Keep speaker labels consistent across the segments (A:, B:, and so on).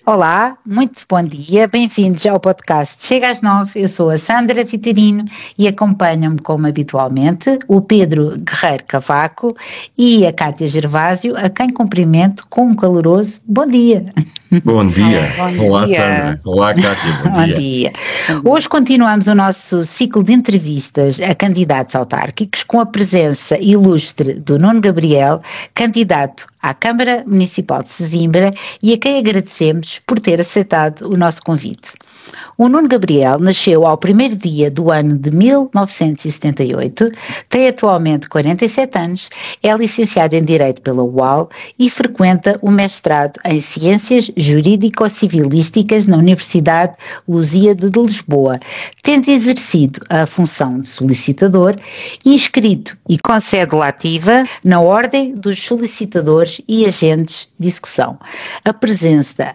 A: Olá, muito bom dia, bem-vindos ao podcast Chega às 9, eu sou a Sandra Vitorino e acompanham-me como habitualmente o Pedro Guerreiro Cavaco e a Cátia Gervásio, a quem cumprimento com um caloroso bom dia.
B: Bom dia.
A: Olá,
B: Sandra. Olá, Cátia.
A: Bom dia. Hoje continuamos o nosso ciclo de entrevistas a candidatos autárquicos com a presença ilustre do Nuno Gabriel, candidato à Câmara Municipal de Sesimbra, e a quem agradecemos por ter aceitado o nosso convite. O Nuno Gabriel nasceu ao primeiro dia do ano de 1978, tem atualmente 47 anos, é licenciado em Direito pela UAL e frequenta o mestrado em Ciências Jurídico-Civilísticas na Universidade Lusíada de Lisboa, tendo exercido a função de solicitador, inscrito e com cédula ativa na Ordem dos Solicitadores e Agentes de Execução. Apresenta,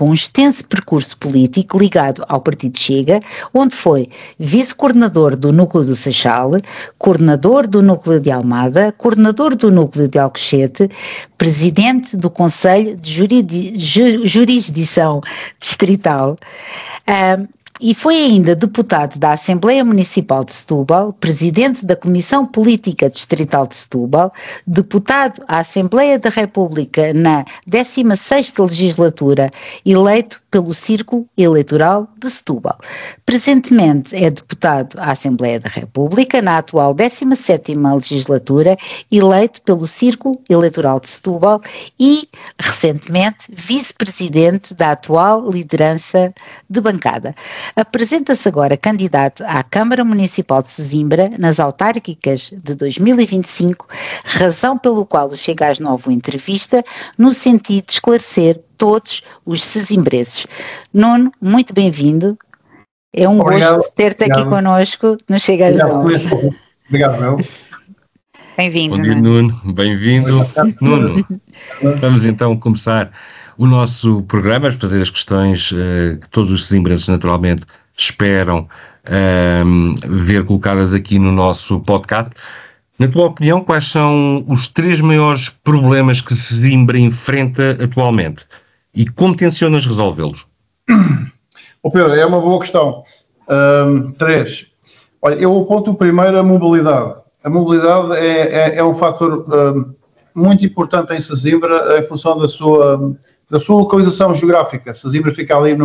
A: um extenso percurso político ligado ao Partido Chega, onde foi vice-coordenador do Núcleo do Seixal, coordenador do Núcleo de Almada, coordenador do Núcleo de Alcochete, presidente do Conselho de Jurisdição Distrital, e foi ainda deputado da Assembleia Municipal de Setúbal, presidente da Comissão Política Distrital de Setúbal, deputado à Assembleia da República na 16ª legislatura, eleito pelo Círculo Eleitoral de Setúbal. Presentemente é deputado à Assembleia da República na atual 17ª legislatura, eleito pelo Círculo Eleitoral de Setúbal e, recentemente, vice-presidente da atual liderança de bancada. Apresenta-se agora candidato à Câmara Municipal de Sesimbra nas autárquicas de 2025, razão pelo qual o Chega às 9 entrevista, no sentido de esclarecer todos os sesimbrenses. Nuno, muito bem-vindo. É um gosto ter-te aqui connosco no Chega às 9.
C: Obrigado, meu.
A: Bem-vindo.
B: Bom dia, Nuno. Bem-vindo. Nuno, vamos então começar o nosso programa, fazer as questões que todos os sesimbrenses naturalmente esperam ver colocadas aqui no nosso podcast. Na tua opinião, quais são os 3 maiores problemas que Sesimbra enfrenta atualmente e como tencionas resolvê-los?
C: Pedro, é uma boa questão. 3. Olha, eu aponto primeiro a mobilidade. A mobilidade é um fator muito importante em Sesimbra em função da sua localização geográfica. Sesimbra fica ali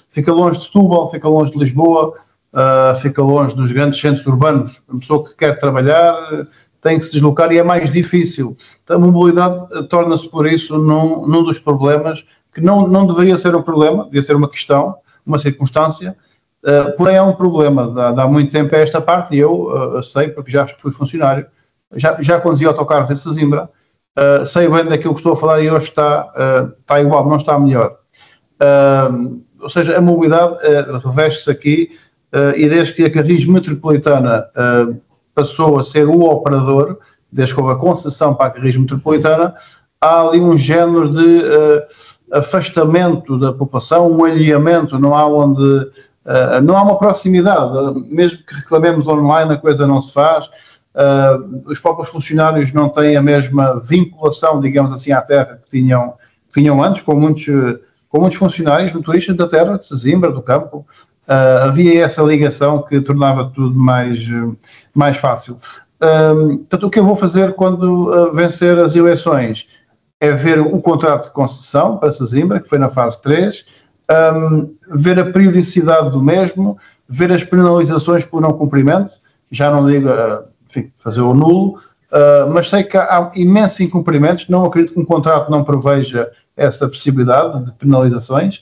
C: fica longe de Setúbal, fica longe de Lisboa, fica longe dos grandes centros urbanos. A pessoa que quer trabalhar tem que se deslocar e é mais difícil. Então, a mobilidade torna-se, por isso, num dos problemas que não deveria ser um problema, devia ser uma questão, uma circunstância, porém é um problema. Há muito tempo a esta parte, e eu sei, porque já fui funcionário, já conduzi autocarros em Sesimbra, sei bem daquilo que estou a falar e hoje está igual, não está melhor. Ou seja, a mobilidade reveste-se aqui e desde que a Carris Metropolitana passou a ser o operador, desde que houve a concessão para a Carris Metropolitana, há ali um género de afastamento da população, um alheamento, não há uma proximidade, mesmo que reclamemos online a coisa não se faz. Os próprios funcionários não têm a mesma vinculação, digamos assim, à terra que tinham antes, com muitos funcionários, motoristas da terra, de Sesimbra, do campo. Havia essa ligação que tornava tudo mais fácil. Portanto, o que eu vou fazer quando vencer as eleições é ver o contrato de concessão para Sesimbra, que foi na fase 3, ver a periodicidade do mesmo, ver as penalizações por não cumprimento, já não digo, enfim, fazer o nulo, mas sei que há imensos incumprimentos, não acredito que um contrato não preveja essa possibilidade de penalizações,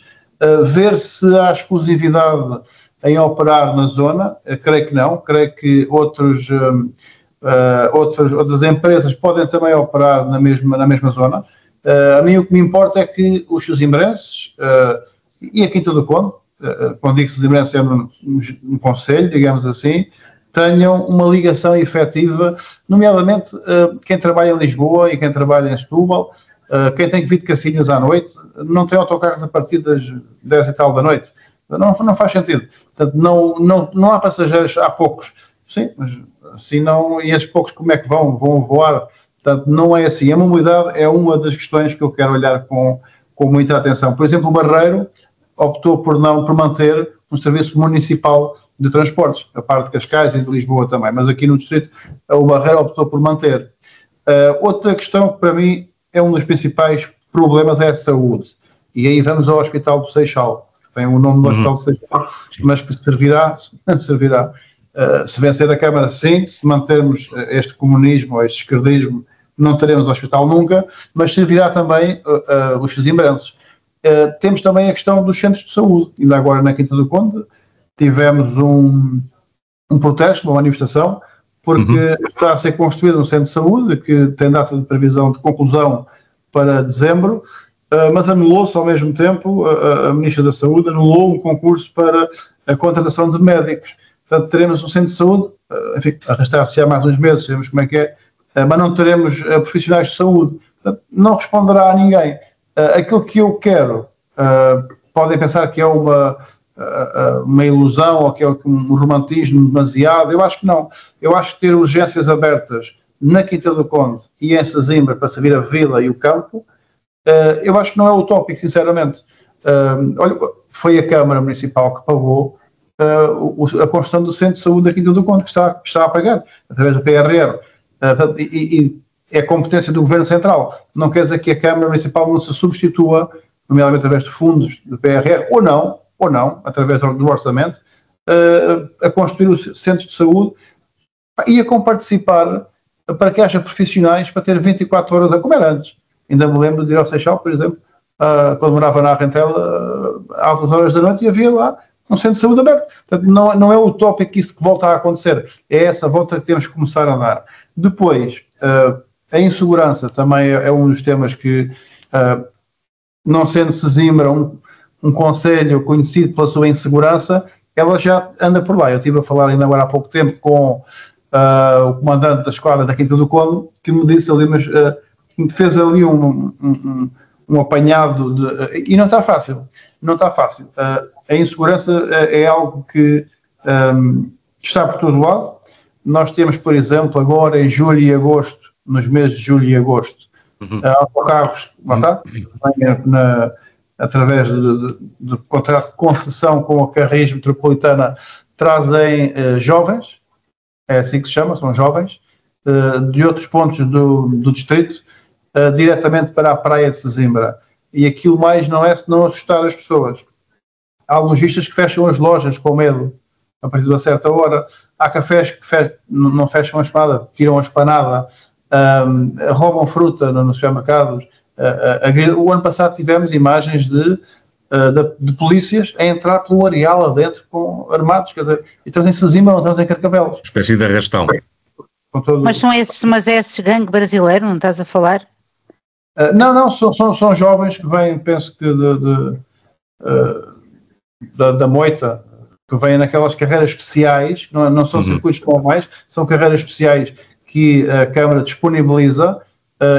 C: ver se há exclusividade em operar na zona, creio que não, creio que outras empresas podem também operar na mesma zona. A mim o que me importa é que os sesimbrenses e a Quinta do Conde, quando digo sesimbrense é no concelho, digamos assim, tenham uma ligação efetiva, nomeadamente quem trabalha em Lisboa e quem trabalha em Setúbal, quem tem que vir de Cacilhas à noite, não tem autocarros a partir das 10 e tal da noite. Não faz sentido. Portanto, não há passageiros, há poucos. Sim, mas assim não, e esses poucos como é que vão voar? Portanto, não é assim. A mobilidade é uma das questões que eu quero olhar com com muita atenção. Por exemplo, o Barreiro optou por manter um serviço municipal de transportes, a parte de Cascais e de Lisboa também, mas aqui no distrito o Barreiro optou por manter. Outra questão que para mim é um dos principais problemas é a saúde. E aí vamos ao Hospital do Seixal, que tem o nome do Hospital do Seixal, mas que servirá. Se vencer a Câmara, sim. Se mantermos este comunismo ou este esquerdismo, não teremos hospital nunca, mas servirá também os sesimbrenses. Temos também a questão dos centros de saúde. Ainda agora na Quinta do Conde tivemos um protesto, uma manifestação, porque está a ser construído um centro de saúde que tem data de previsão de conclusão para dezembro, mas anulou-se ao mesmo tempo, a Ministra da Saúde anulou um concurso para a contratação de médicos. Portanto, teremos um centro de saúde, enfim, arrastar-se há mais uns meses, sabemos como é que é, mas não teremos profissionais de saúde. Portanto, não responderá a ninguém. Aquilo que eu quero, podem pensar que é uma ilusão ou que é um romantismo demasiado. Eu acho que não. Eu acho que ter urgências abertas na Quinta do Conde e em Sesimbra para servir a vila e o campo, eu acho que não é utópico, sinceramente. Olha, foi a Câmara Municipal que pagou a construção do Centro de Saúde da Quinta do Conde, que está a pagar, através do PRR. E é competência do Governo Central. Não quer dizer que a Câmara Municipal não se substitua, nomeadamente através de fundos do PRR, ou não, através do orçamento, a construir os centros de saúde e a comparticipar para que haja profissionais para ter 24 horas a comer antes. Ainda me lembro de ir ao Seixal, por exemplo, quando morava na Arrentela, às altas horas da noite, e havia lá um centro de saúde aberto. Portanto, não é utópico que isso volta a acontecer. É essa volta que temos que começar a dar. Depois, a insegurança também é um dos temas que, não sendo Sesimbra um concelho conhecido pela sua insegurança, ela já anda por lá. Eu estive a falar ainda agora há pouco tempo com o comandante da esquadra da Quinta do Conde, que me disse ali, mas fez ali um apanhado e não está fácil. Não está fácil. A insegurança é algo que está por todo lado. Nós temos, por exemplo, agora em julho e agosto, nos meses de julho e agosto, autocarros, através do contrato de concessão com a Carris Metropolitana, trazem jovens, é assim que se chama, são jovens, de outros pontos do distrito, diretamente para a praia de Sesimbra. E aquilo mais não é senão assustar as pessoas. Há lojistas que fecham as lojas com medo, a partir de uma certa hora. Há cafés que não fecham a espada, tiram a espanada, roubam fruta nos supermercados. O ano passado tivemos imagens de polícias a entrar pelo areal adentro com armados, quer dizer, e estamos em Sesimbra, não estamos em Carcavelos.
B: Espécie de arrastão.
A: Mas é esse gangue brasileiro, não estás a falar?
C: Não, são jovens que vêm, penso que da Moita, que vêm naquelas carreiras especiais, não são circuitos normais, são carreiras especiais que a Câmara disponibiliza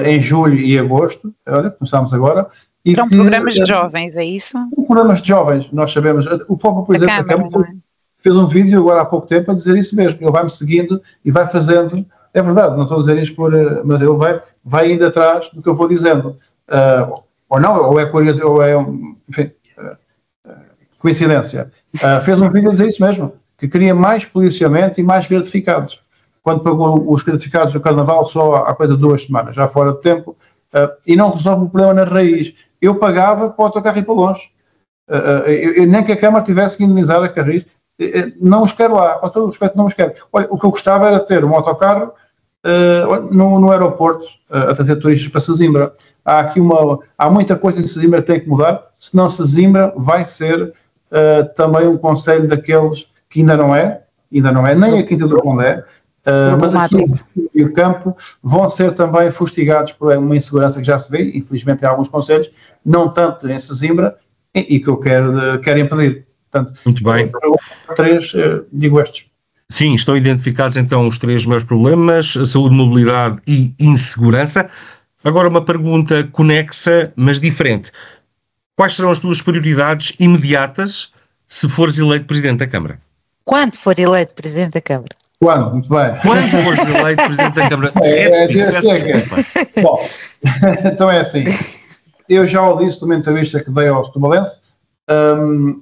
C: em julho e agosto. Olha, começámos agora.
D: São programas de jovens, é isso?
C: Programas de jovens, nós sabemos. O próprio Presidente da Câmara fez um vídeo agora há pouco tempo a dizer isso mesmo. Ele vai-me seguindo e vai fazendo. É verdade, não estou a dizer isto mas ele vai indo atrás do que eu vou dizendo. Ou não, ou é curioso, ou é, enfim, coincidência. Fez um vídeo a dizer isso mesmo, que queria mais policiamento e mais gratificados. Quando pagou os gratificados do Carnaval só há coisa de 2 semanas, já fora de tempo, e não resolve o problema na raiz. Eu pagava para o autocarro ir para longe. Nem que a Câmara tivesse que indenizar a Carris, não os quero lá, com todo o respeito, não os quero. Olha, o que eu gostava era ter um autocarro no aeroporto a trazer turistas para Sesimbra. Há muita coisa em Sesimbra que tem que mudar, senão Sesimbra vai ser também um concelho daqueles que ainda não é, nem a Quinta do Conde é, mas aqui e o campo vão ser também fustigados por uma insegurança que já se vê, infelizmente em alguns concelhos, não tanto em Sesimbra, e que eu quero impedir. Portanto,
B: muito bem.
C: Digo estes.
B: Sim, estão identificados então os 3 maiores problemas: saúde, mobilidade e insegurança. Agora uma pergunta conexa, mas diferente. Quais serão as tuas prioridades imediatas se fores eleito Presidente da Câmara?
A: Quando for eleito Presidente da Câmara?
C: Quando? Muito bem.
B: Quando fores eleito Presidente da Câmara?
C: Bom, então é assim. eu já o disse numa entrevista que dei ao Setubalense,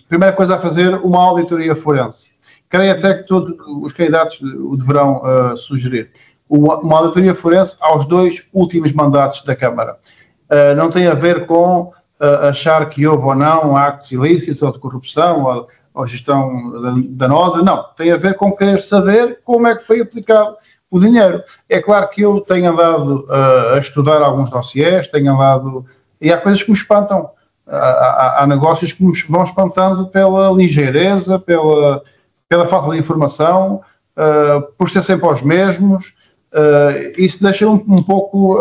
C: primeira coisa a fazer, uma auditoria forense. Creio até que todos os candidatos o deverão sugerir. Uma auditoria forense aos 2 últimos mandatos da Câmara. Não tem a ver com achar que houve ou não actos ilícitos ou de corrupção ou gestão danosa, não. Tem a ver com querer saber como é que foi aplicado o dinheiro. É claro que eu tenho andado a estudar alguns dossiês, tenho andado... E há coisas que me espantam. Há negócios que me vão espantando pela ligeireza, pela falta de informação, por ser sempre aos mesmos. Isso deixa um pouco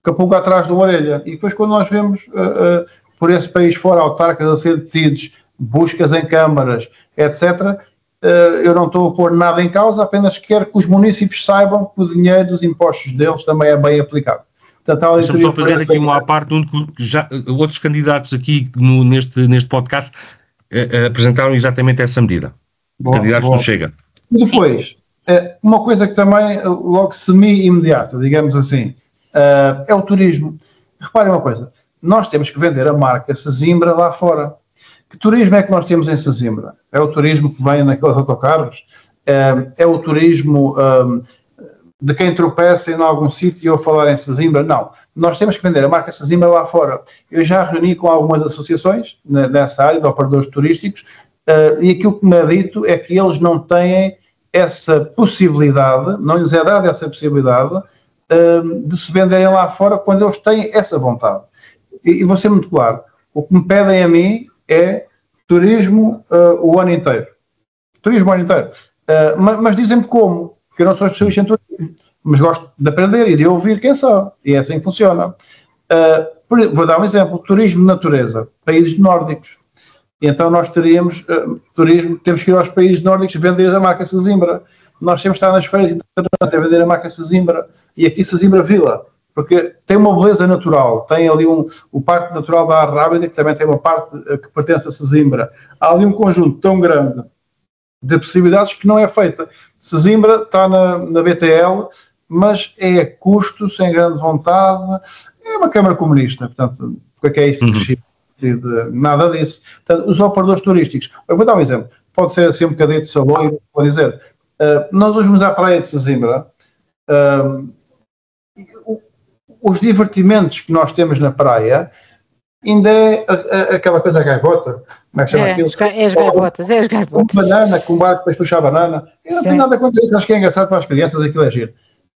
C: capulga atrás da orelha. E depois quando nós vemos por esse país fora autarcas a ser detidos, buscas em câmaras, etc., eu não estou a pôr nada em causa, apenas quero que os municípios saibam que o dinheiro dos impostos deles também é bem aplicado.
B: Deixa-me só fazer aqui uma à parte, onde já outros candidatos aqui neste podcast apresentaram exatamente essa medida. Candidatos não chega.
C: E depois, uma coisa que também logo semi-imediata, digamos assim, é o turismo. Reparem uma coisa, nós temos que vender a marca Sesimbra lá fora. Que turismo é que nós temos em Sesimbra? É o turismo que vem naqueles autocarros? É o turismo de quem tropeça em algum sítio e eu falar em Sesimbra? Não. Nós temos que vender a marca Sesimbra lá fora. Eu já reuni com algumas associações nessa área de operadores turísticos e aquilo que me é dito é que eles não têm essa possibilidade, não lhes é dada essa possibilidade de se venderem lá fora quando eles têm essa vontade. E vou ser muito claro, o que me pedem a mim é turismo o ano inteiro. Turismo o ano inteiro. Mas dizem-me como, porque eu não sou especialista em turismo, mas gosto de aprender e de ouvir quem sabe, e é assim que funciona. Vou dar um exemplo, turismo de natureza, países nórdicos. E então nós teríamos turismo, temos que ir aos países nórdicos vender a marca Sesimbra. Nós temos que estar nas feiras internacionais a vender a marca Sesimbra. E aqui Sesimbra Vila, porque tem uma beleza natural, tem ali o Parque Natural da Arrábida, que também tem uma parte que pertence a Sesimbra. Há ali um conjunto tão grande de possibilidades que não é feita. Sesimbra está na BTL, mas é a custo, sem grande vontade, é uma Câmara Comunista, portanto, o que é isso que nada disso. Portanto, os operadores turísticos, eu vou dar um exemplo, pode ser assim um bocadinho de sabor, vou dizer, nós hoje vamos à praia de Sesimbra, os divertimentos que nós temos na praia ainda é aquela coisa gaivota, como é que chama aquilo?
A: É as gaivotas.
C: Com banana, com barco depois puxar a banana, eu não tenho nada contra isso, acho que é engraçado para as crianças, aquilo é giro.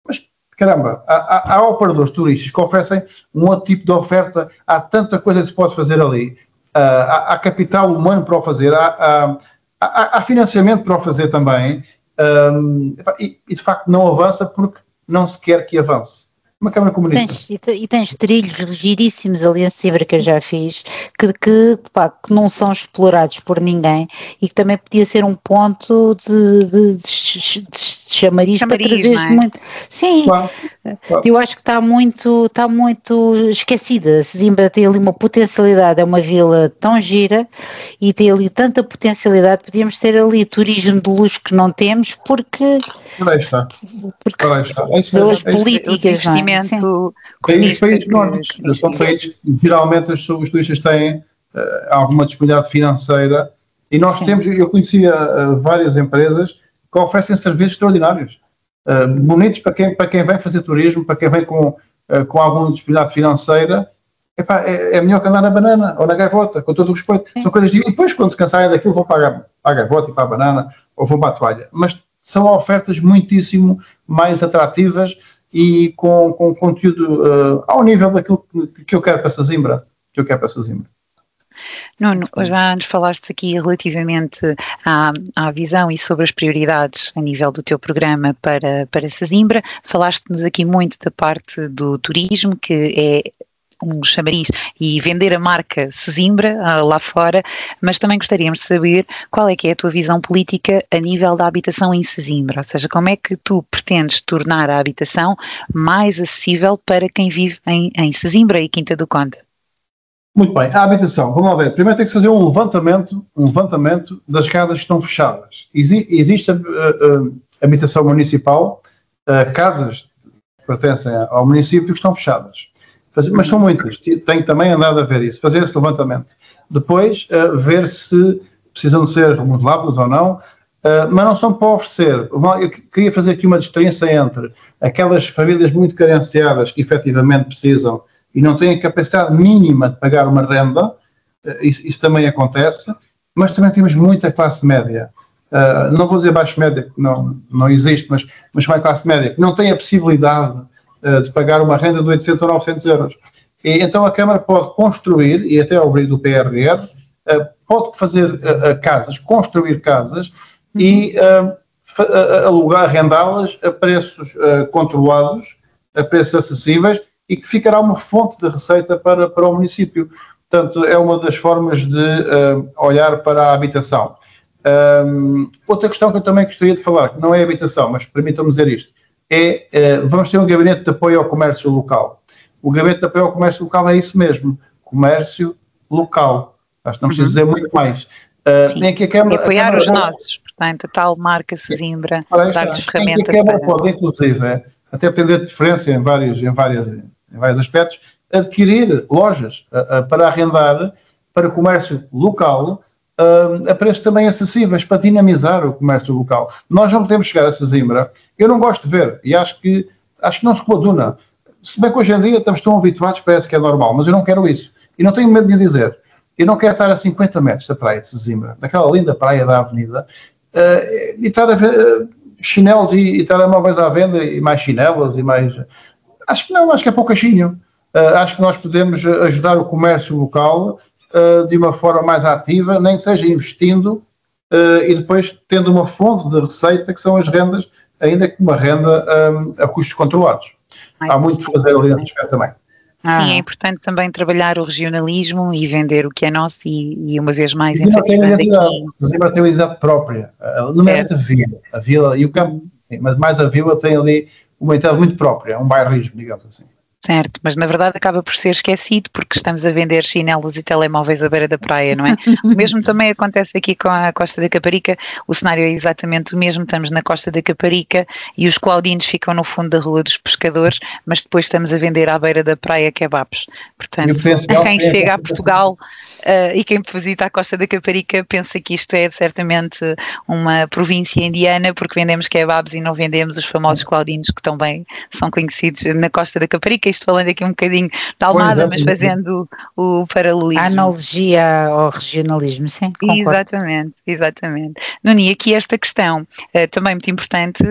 C: Mas, caramba, há operadores turísticos que oferecem um outro tipo de oferta, há tanta coisa que se pode fazer ali, há capital humano para o fazer, há financiamento para o fazer também, e de facto não avança porque não se quer que avance. Uma Câmara Comunista.
A: Tens trilhos giríssimos ali em Sesimbra que eu já fiz, que não são explorados por ninguém e que também podia ser um ponto de chamariz para trazeres muito. Sim, claro. Eu acho que está muito esquecida. Sesimbra tem ali uma potencialidade, é uma vila tão gira e tem ali tanta potencialidade, podíamos ter ali turismo de luxo que não temos porque pelas políticas, não é?
C: Tem os países nórdicos, são países que geralmente os turistas têm alguma disponibilidade financeira e nós temos, eu conhecia várias empresas que oferecem serviços extraordinários, bonitos para quem vem fazer turismo, para quem vem com alguma disponibilidade financeira, é melhor que andar na banana ou na gaivota, com todo o respeito. São coisas e depois quando se cansarem daquilo vão para a gaivota e para a banana ou vão para a toalha, mas são ofertas muitíssimo mais atrativas e com conteúdo ao nível daquilo que eu quero para Sesimbra.
D: Nuno, já nos falaste aqui relativamente à visão e sobre as prioridades a nível do teu programa para Sesimbra. Falaste-nos aqui muito da parte do turismo, que é um chamariz, e vender a marca Sesimbra lá fora, mas também gostaríamos de saber qual é que é a tua visão política a nível da habitação em Sesimbra, ou seja, como é que tu pretendes tornar a habitação mais acessível para quem vive em Sesimbra e Quinta do Conde?
C: Muito bem, a habitação, vamos lá ver, primeiro tem que fazer um levantamento das casas que estão fechadas. Existe a habitação municipal, casas que pertencem ao município que estão fechadas. mas são muitas, tenho também andado a ver isso, fazer esse levantamento. Depois, ver se precisam de ser remodeladas ou não, mas não são para oferecer. Eu queria fazer aqui uma distinção entre aquelas famílias muito carenciadas que efetivamente precisam e não têm a capacidade mínima de pagar uma renda, isso também acontece, mas também temos muita classe média. Não vou dizer baixo média, que não existe, mas uma classe média que não tem a possibilidade de pagar uma renda de 800 ou 900 euros. E então a Câmara pode construir, e até ao abrigo do PRR, pode fazer casas, construir casas e arrendá-las a preços controlados, a preços acessíveis e que ficará uma fonte de receita para o município. Portanto, é uma das formas de olhar para a habitação. Outra questão que eu também gostaria de falar, que não é habitação, mas permitam-me dizer isto, vamos ter um gabinete de apoio ao comércio local. O gabinete de apoio ao comércio local é isso mesmo, comércio local. Acho que não preciso dizer muito mais. Tem aqui a Câmara,
D: apoiar os nossos, portanto, a tal marca Sesimbra, dar-lhes ferramentas.
C: A Câmara pode, inclusive, até depender de diferença em vários aspectos, adquirir lojas para arrendar para comércio local a preços também acessíveis, para dinamizar o comércio local. Nós não podemos chegar a Sesimbra, eu não gosto de ver, e acho que não se coaduna. Se bem que hoje em dia estamos tão habituados, parece que é normal, mas eu não quero isso. E não tenho medo de dizer. Eu não quero estar a 50 metros da praia de Sesimbra, daquela linda praia da avenida, e estar a ver chinelos e telemóveis à venda, e mais chinelas, e mais... Acho que não, acho que é poucachinho. Acho que nós podemos ajudar o comércio local de uma forma mais ativa, nem que seja investindo e depois tendo uma fonte de receita que são as rendas, ainda que uma renda a custos controlados. Há muito por fazer ali nesse aspecto também.
D: Sim, é importante também trabalhar o regionalismo e vender o que é nosso e uma vez mais...
C: Sesimbra tem uma identidade, Sesimbra tem uma identidade própria, nomeadamente a vila e o campo, mas mais a vila tem ali uma identidade muito própria, um bairrismo, digamos assim.
D: Certo, mas na verdade acaba por ser esquecido porque estamos a vender chinelos e telemóveis à beira da praia, não é? O mesmo também acontece aqui com a Costa da Caparica, o cenário é exatamente o mesmo, estamos na Costa da Caparica e os claudinos ficam no fundo da Rua dos Pescadores, mas depois estamos a vender à beira da praia kebabs. Portanto, quem chega a Portugal e quem visita a Costa da Caparica pensa que isto é certamente uma província indiana porque vendemos kebabs e não vendemos os famosos claudinos que também são conhecidos na Costa da Caparica. Isto falando aqui um bocadinho da Almada, mas fazendo o paralelismo.
A: A analogia ao regionalismo, sim, concordo.
D: Exatamente. Nuni, aqui esta questão também muito importante,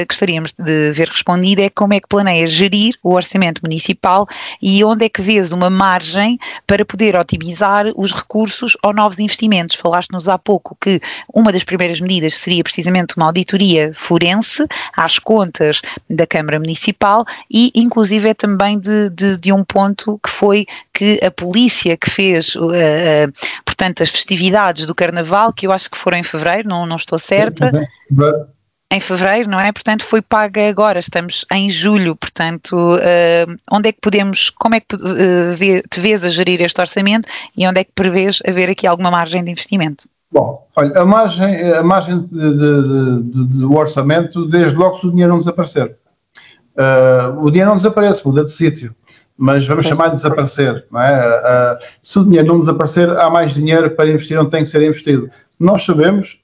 D: gostaríamos de ver respondida, é como é que planeias gerir o orçamento municipal e onde é que vês uma margem para poder otimizar os recursos ou novos investimentos. Falaste-nos há pouco que uma das primeiras medidas seria precisamente uma auditoria forense às contas da Câmara Municipal e inclusive é também de um ponto que foi que a polícia que fez, portanto, as festividades do Carnaval, que eu acho que foram em fevereiro, não estou certa, em fevereiro, não é? Portanto, foi paga agora, estamos em julho, portanto, onde é que podemos, como é que te vês a gerir este orçamento e onde é que prevês haver aqui alguma margem de investimento?
C: Bom, olha, a margem do orçamento, desde logo se o dinheiro não desaparecer. O dinheiro não desaparece, muda de sítio, mas vamos chamar de desaparecer, não é? Se o dinheiro não desaparecer, há mais dinheiro para investir onde tem que ser investido. Nós sabemos,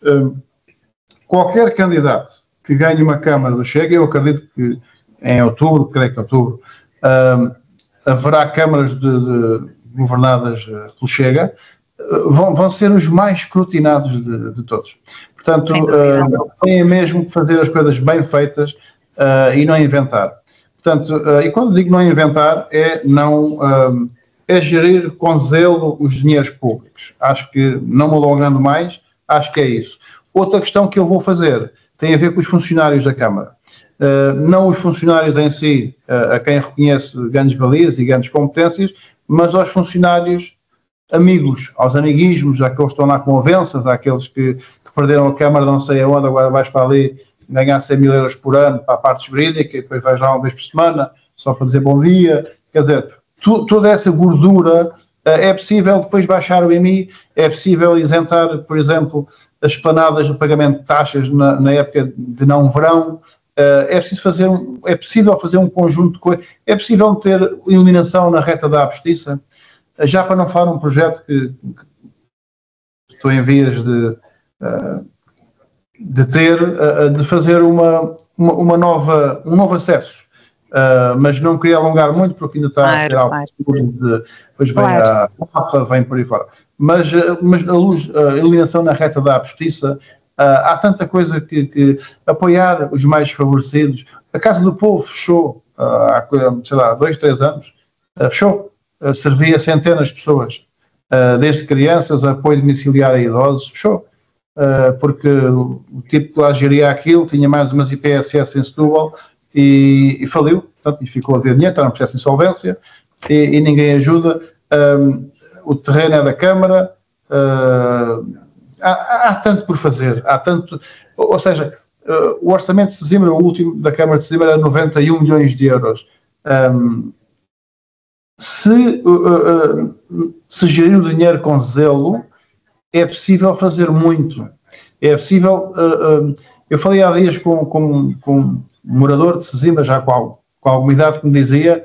C: qualquer candidato que ganhe uma Câmara do Chega, eu acredito que em outubro, creio que outubro, haverá câmaras governadas pelo Chega, vão ser os mais escrutinados de todos. Portanto, têm mesmo que fazer as coisas bem feitas, e não inventar. Portanto, e quando digo não inventar, é gerir com zelo os dinheiros públicos. Acho que, não me alongando mais, acho que é isso. Outra questão que eu vou fazer tem a ver com os funcionários da Câmara. Não os funcionários em si, a quem reconheço grandes valias e grandes competências, mas aos funcionários amigos, aos amiguismos, àqueles que estão lá com avanças, àqueles que perderam a Câmara não sei aonde, agora vais para ali ganhar 100 mil euros por ano para a parte jurídica e depois vais lá uma vez por semana só para dizer bom dia. Quer dizer, toda essa gordura é possível depois baixar o IMI, é possível isentar, por exemplo, as esplanadas do pagamento de taxas na época de não verão, é possível fazer um conjunto de coisas, é possível ter iluminação na reta da Justiça, já para não falar um projeto que estou em vias de fazer um novo acesso, mas não queria alongar muito porque ainda está a ser algo, depois vem a mapa, vem por aí fora, mas a iluminação na reta da Justiça, há tanta coisa que apoiar os mais desfavorecidos. A Casa do Povo fechou há, sei lá, 2, 3 anos, fechou, servia centenas de pessoas, desde crianças a apoio domiciliar a idosos, fechou, porque o tipo que lá geria aquilo tinha mais umas IPSS em Setúbal e faliu, portanto, e ficou a ver dinheiro, está num processo de insolvência e ninguém ajuda. O terreno é da Câmara, há tanto por fazer, ou seja, o orçamento de Sesimbra, o último da Câmara de Sesimbra, era 91 milhões de euros. Se gerir o dinheiro com zelo, é possível fazer muito. É possível. Eu falei há dias com um morador de Sesimbra, já com alguma idade, que me dizia,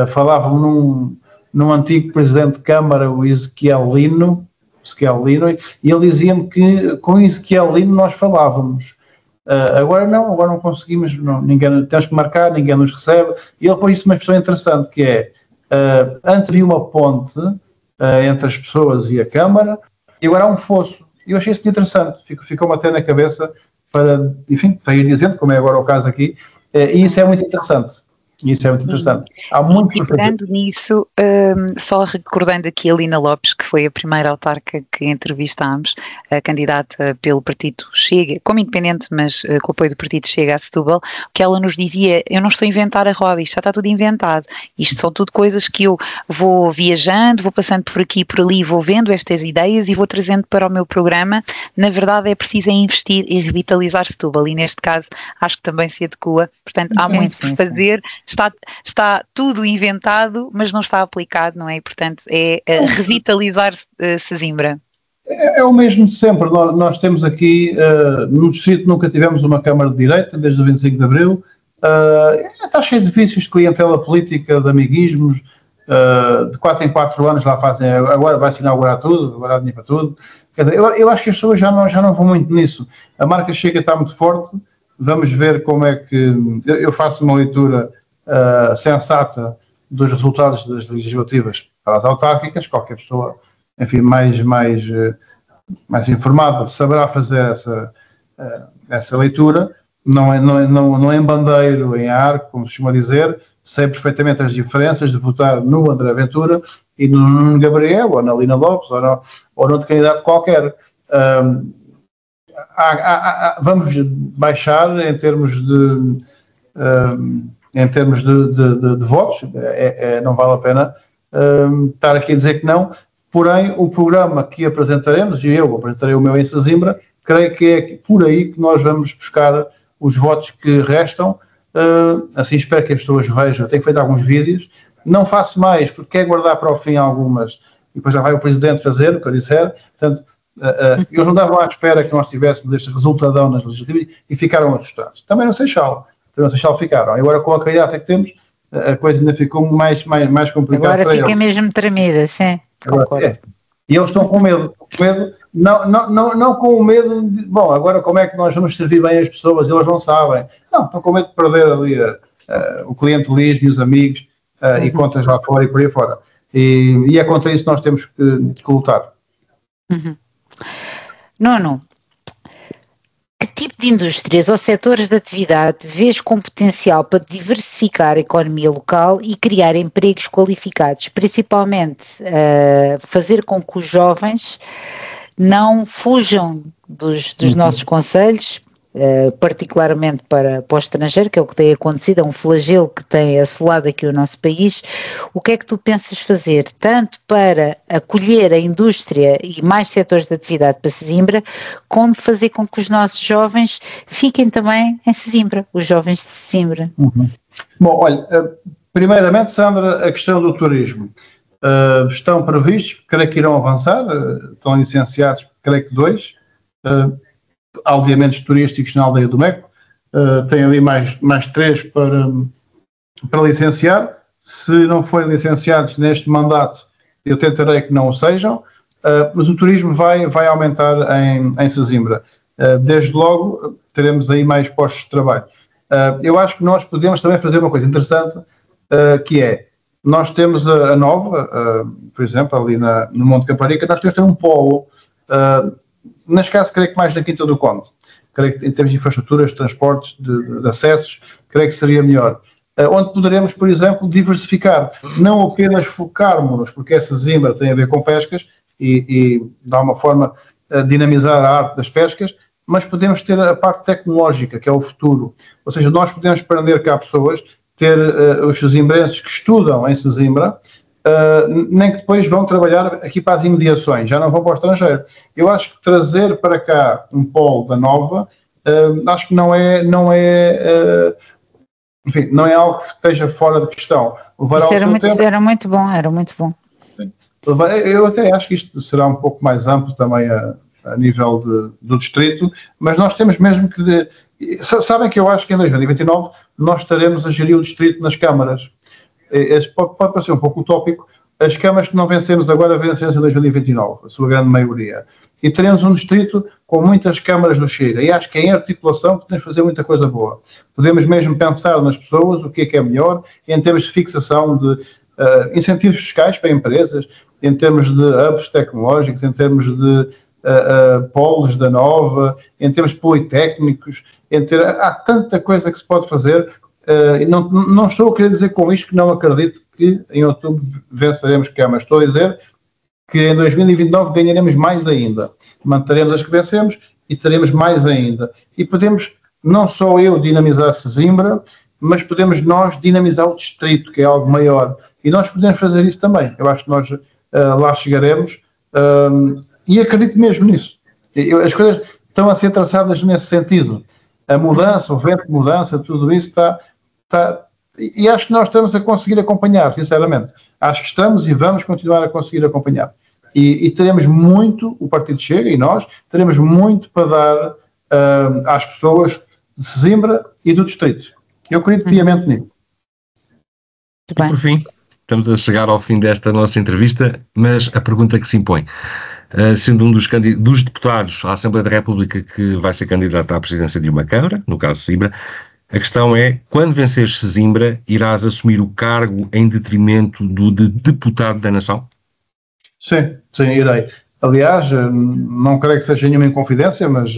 C: falavam num antigo presidente de Câmara, o Ezequiel Lino, e ele dizia-me que com Ezequiel Lino nós falávamos. Agora não conseguimos, temos que marcar, ninguém nos recebe. E ele pôs isso uma expressão interessante, que é, antes havia uma ponte entre as pessoas e a Câmara, e agora há um fosso. E eu achei isso muito interessante, ficou-me até na cabeça para ir dizendo, como é agora o caso aqui, e isso é muito interessante. Há muito por fazer.
D: Pegando nisso, só recordando aqui a Lina Lopes, que foi a primeira autarca que entrevistámos, a candidata pelo partido Chega, como independente, mas com o apoio do partido Chega a Setúbal, o que ela nos dizia: eu não estou a inventar a roda, isto já está tudo inventado, isto são tudo coisas que eu vou viajando, vou passando por aqui e por ali, vou vendo estas ideias e vou trazendo para o meu programa. Na verdade é preciso investir e revitalizar Setúbal, e neste caso acho que também se adequa, portanto há muito por fazer. Está tudo inventado, mas não está aplicado, não é? E, portanto, é revitalizar Sesimbra.
C: É o mesmo de sempre. Nós temos aqui, no distrito nunca tivemos uma Câmara de Direita, desde o 25 de Abril. Está cheio de vícios de clientela política, de amiguismos, de 4 em 4 anos lá fazem, agora vai-se inaugurar tudo, agora há dinheiro para tudo. Quer dizer, eu acho que as pessoas já não vão muito nisso. A marca Chega está muito forte, vamos ver como é que... Eu faço uma leitura sensata dos resultados das legislativas para as autárquicas. Qualquer pessoa, enfim, mais informada saberá fazer essa leitura, não em bandeiro, em arco, como se costuma dizer, sei perfeitamente as diferenças de votar no André Ventura e no Nuno Gabriel, ou na Lina Lopes, ou noutro candidato qualquer. Vamos baixar em termos de votos, não vale a pena estar aqui a dizer que não, porém o programa que apresentaremos, e eu apresentarei o meu em Sesimbra, creio que é por aí que nós vamos buscar os votos que restam. Assim espero que as pessoas vejam. Eu tenho feito alguns vídeos, não faço mais porque quero guardar para o fim algumas, e depois já vai o Presidente fazer o que eu disser. Portanto, eles não estavam à espera que nós tivéssemos este resultadão nas legislativas e ficaram assustados. Também no Seixal ficaram. Agora, com a candidata que temos, a coisa ainda ficou mais complicada.
A: Agora fica mesmo tremida, sim. Concordo.
C: E eles estão com medo. Não com o medo de, bom, agora como é que nós vamos servir bem as pessoas? Eles não sabem. Não, estão com medo de perder ali o clientelismo e os amigos e contas lá fora e por aí fora. E é contra isso que nós temos que lutar.
A: Nuno, que tipo de indústrias ou setores de atividade vês com potencial para diversificar a economia local e criar empregos qualificados, principalmente fazer com que os jovens não fujam dos nossos concelhos, particularmente para o estrangeiro, que é o que tem acontecido, é um flagelo que tem assolado aqui o nosso país. O que é que tu pensas fazer, tanto para acolher a indústria e mais setores de atividade para Sesimbra, como fazer com que os nossos jovens fiquem também em Sesimbra, os jovens de Sesimbra?
C: Bom, olha, primeiramente, Sandra, a questão do turismo. Estão previstos, creio que irão avançar, estão licenciados, creio que 2, aldeamentos turísticos na aldeia do Meco, tem ali mais 3 para licenciar. Se não forem licenciados neste mandato, eu tentarei que não o sejam, mas o turismo vai aumentar em Sesimbra. Desde logo teremos aí mais postos de trabalho. Eu acho que nós podemos também fazer uma coisa interessante, que é, nós temos a Nova, por exemplo, ali no Monte Caparica, nós temos que ter um polo, neste caso creio que mais na Quinta do Conde, creio que em termos de infraestruturas, de transportes, de acessos, creio que seria melhor. Onde poderemos, por exemplo, diversificar, não apenas focarmos-nos, porque essa Sesimbra tem a ver com pescas e de alguma forma dinamizar a arte das pescas, mas podemos ter a parte tecnológica, que é o futuro. Ou seja, nós podemos prender cá pessoas, ter os sesimbrenses que estudam em Sesimbra, nem que depois vão trabalhar aqui para as imediações, já não vão para o estrangeiro. Eu acho que trazer para cá um polo da Nova, acho que não é algo que esteja fora de questão.
A: Isso era muito bom.
C: Eu até acho que isto será um pouco mais amplo também a nível do distrito, mas nós temos mesmo que... Sabem que eu acho que em 2029 nós estaremos a gerir o distrito nas câmaras. Pode parecer um pouco utópico, as câmaras que não vencemos agora vencerão-se em 2029, a sua grande maioria. E teremos um distrito com muitas câmaras do Chega, e acho que em articulação podemos fazer muita coisa boa. Podemos mesmo pensar nas pessoas, o que é melhor, em termos de fixação de incentivos fiscais para empresas, em termos de hubs tecnológicos, em termos de polos da Nova, em termos politécnicos, há tanta coisa que se pode fazer. Não estou a querer dizer com isto que não acredito que em outubro venceremos câmaras. Estou a dizer que em 2029 ganharemos mais ainda. Manteremos as que vencemos e teremos mais ainda. E podemos, não só eu dinamizar a Sesimbra, mas podemos nós dinamizar o distrito, que é algo maior. E nós podemos fazer isso também. Eu acho que nós lá chegaremos e acredito mesmo nisso. As coisas estão a ser traçadas nesse sentido. A mudança, o vento de mudança, tudo isso está... E acho que nós estamos a conseguir acompanhar, sinceramente. Acho que estamos e vamos continuar a conseguir acompanhar. E teremos muito, o Partido Chega e nós, teremos muito para dar às pessoas de Sesimbra e do distrito. Eu acredito piamente nisso.
B: E por fim, estamos a chegar ao fim desta nossa entrevista, mas a pergunta que se impõe, sendo um dos deputados à Assembleia da República que vai ser candidato à presidência de uma Câmara, no caso de Sesimbra, a questão é, quando venceres Sesimbra, irás assumir o cargo em detrimento do de deputado da Nação?
C: Sim, irei. Aliás, não creio que seja nenhuma inconfidência, mas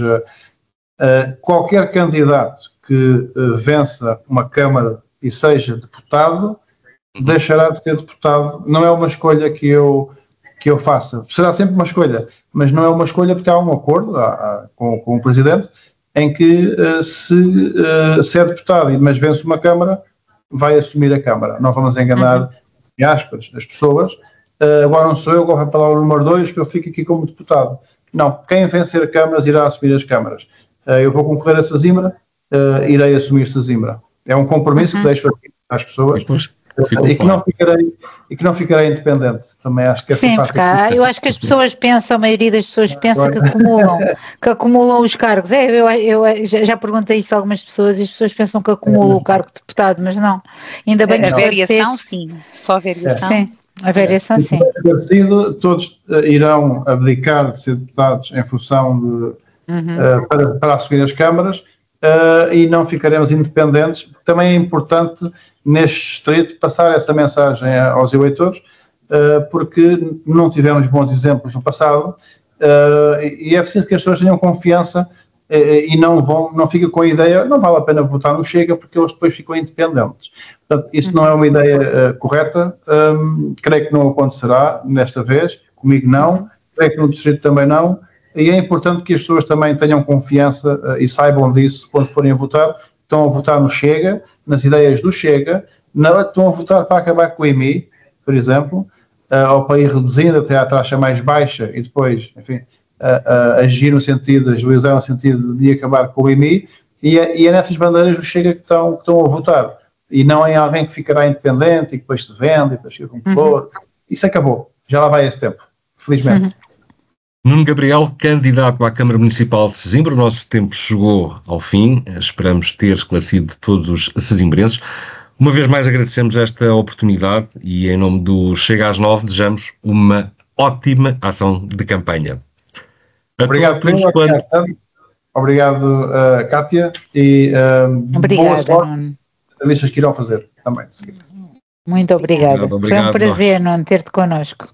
C: qualquer candidato que vença uma Câmara e seja deputado, deixará de ser deputado. Não é uma escolha que eu faça. Será sempre uma escolha, mas não é uma escolha porque há um acordo com o Presidente em que se é deputado, mas vence uma Câmara, vai assumir a Câmara. Não vamos enganar, em aspas, as pessoas. Agora não sou eu, agora vai para lá o número 2, que eu fico aqui como deputado. Não, quem vencer câmaras irá assumir as câmaras. Eu vou concorrer a Sesimbra, irei assumir Sesimbra. É um compromisso que deixo aqui às pessoas. E que não ficarei independente. Também acho que essa
A: sim, porque eu acho que as pessoas pensam, a maioria das pessoas pensa que acumulam os cargos. Eu já perguntei isto a algumas pessoas e as pessoas pensam que acumulam o cargo de deputado, mas não. Ainda bem que
D: a variação, sim. Só a variação.
A: Sim. A variação, sim.
C: Todos irão abdicar de ser deputados em função de para assumir as câmaras e não ficaremos independentes. Também é importante neste distrito passar essa mensagem aos eleitores, porque não tivemos bons exemplos no passado e é preciso que as pessoas tenham confiança e não fiquem com a ideia, não vale a pena votar no Chega porque eles depois ficam independentes. Portanto, isso não é uma ideia correta, creio que não acontecerá nesta vez, comigo não, creio que no distrito também não, e é importante que as pessoas também tenham confiança e saibam disso quando forem a votar. Estão a votar no Chega, nas ideias do Chega, não estão a votar para acabar com o IMI, por exemplo, ou para ir reduzindo até à taxa mais baixa e depois, enfim, agir no sentido, agilizar no sentido de acabar com o IMI, e é nessas bandeiras do Chega que estão a votar, e não em alguém que ficará independente e que depois se vende e depois fica com o valor. Isso acabou, já lá vai esse tempo, felizmente.
B: Nuno Gabriel, candidato à Câmara Municipal de Sesimbra. O nosso tempo chegou ao fim. Esperamos ter esclarecido todos os sesimbrenses. Uma vez mais agradecemos esta oportunidade e em nome do Chega às 9 desejamos uma ótima ação de campanha.
C: Obrigado, obrigado, Cátia, e boa sorte nas listas que irão fazer também.
A: Muito obrigada. Foi um prazer, Nuno, ter-te connosco.